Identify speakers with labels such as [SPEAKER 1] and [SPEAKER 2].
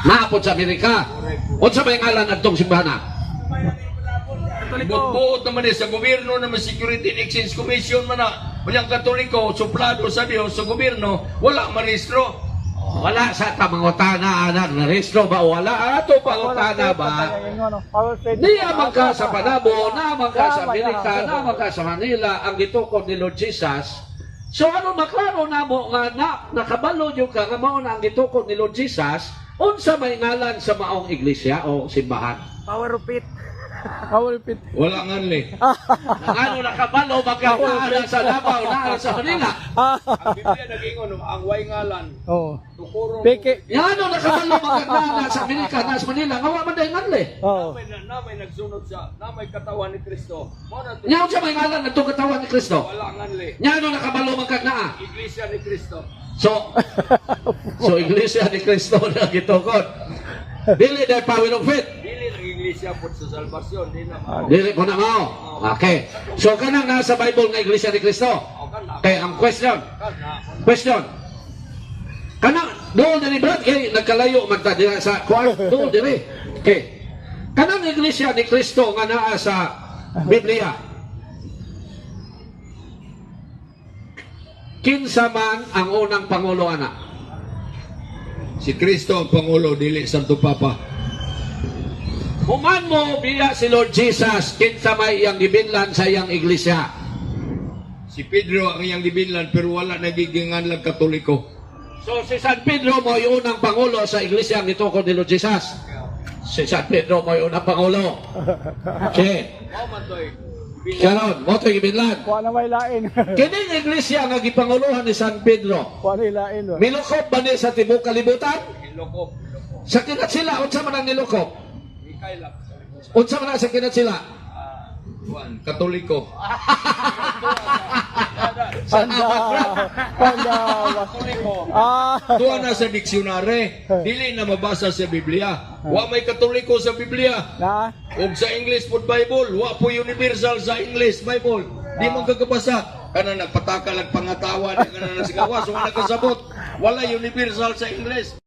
[SPEAKER 1] Naapod sa Amerika. Unsa may ngalan adtong simbahan?
[SPEAKER 2] Buot naman sa gobyerno naman Security and Exchange Commission man na. Walang Katoliko, suplado sa Diyos sa gobyerno, wala marehistro.
[SPEAKER 1] Wala sa tamangutana anak na rehistro ba wala ato pangutana ba? Niya man ka sa Panabo, naman ka sa Amerika, naman ka sa Manila ang gitukod ni Lord Jesus. So ano maklaro na mo nga nakabalo yung ka nga mao na ang gitukod ni Lord Jesus, unsa may ngalan sa maong iglesia o simbahan?
[SPEAKER 3] Power of it.
[SPEAKER 2] Wala nga ni.
[SPEAKER 1] Ano nakabalo magkakaana sa Davao na sa Manila?
[SPEAKER 2] Ang Biblia nag-ingon ang way ngalan.
[SPEAKER 3] Oo.
[SPEAKER 2] Tukurong
[SPEAKER 3] Peke.
[SPEAKER 1] Yan ano nakabalo magkakaana sa Amerika na sa Manila? Nga wa man day nganli.
[SPEAKER 3] Oo.
[SPEAKER 2] namay nagsunod sa namay katawan ni Kristo. Mo na to.
[SPEAKER 1] Nya unsa may ngalan adtong katawan ni Kristo?
[SPEAKER 2] Wala nga ni.
[SPEAKER 1] Nya ano nakabalo magkakaana?
[SPEAKER 2] Iglesia ni Kristo.
[SPEAKER 1] So iglesia ni Kristo na gitukod. Dili dahil power of faith.
[SPEAKER 2] Dili ang iglesia po sa salvasyon, di na mao.
[SPEAKER 1] Dili ko na mao. Okay. So kanang nasa Bible nga iglesia ni Kristo.
[SPEAKER 2] O kana.
[SPEAKER 1] Okay, ang question. Question. Kanang doon diri brad kay nagkalayo man ta diha sa kuan doon diri. Okay. Kanang iglesia ni Kristo nga naa sa Biblia. Kinsa man ang unang pangulo ana?
[SPEAKER 2] Si Kristo ang pangulo dili Santo Papa.
[SPEAKER 1] Human mo biya si Lord Jesus, kinsa may iyang gibinlan sa iyang iglesia.
[SPEAKER 2] Si Pedro ang iyang gibinlan pero wala nagigingan lang Katoliko.
[SPEAKER 1] So si San Pedro mo yung unang pangulo sa iglesia ang itukod ni Lord Jesus. Si San Pedro mo yung unang pangulo. Okay.
[SPEAKER 2] Mao man toy.
[SPEAKER 1] Karon, mo ito gibinlan.
[SPEAKER 3] Kuha na may lain.
[SPEAKER 1] Kining iglesia nga gipanguluhan ni San Pedro.
[SPEAKER 3] Kuha na lain.
[SPEAKER 1] Milukop ba ni sa tibok kalibutan?
[SPEAKER 2] Ilokop.
[SPEAKER 1] Sa kinat sila, unsa man ang nilukop?
[SPEAKER 2] Mikaela.
[SPEAKER 1] Unsa man ang sa kinat sila?
[SPEAKER 2] Juan, Katoliko.
[SPEAKER 3] Panda. Panda.
[SPEAKER 2] Katoliko. Tuwa na sa diksyonary, dili na mabasa sa Biblia. Wa may Katoliko sa Biblia.
[SPEAKER 3] Na?
[SPEAKER 2] Ug sa English pod Bible, wa po universal sa English Bible. Di man kagabasa. Kana nagpatakal ang pangatawan, kana nasigawas, wala kasabot. Wala universal sa English.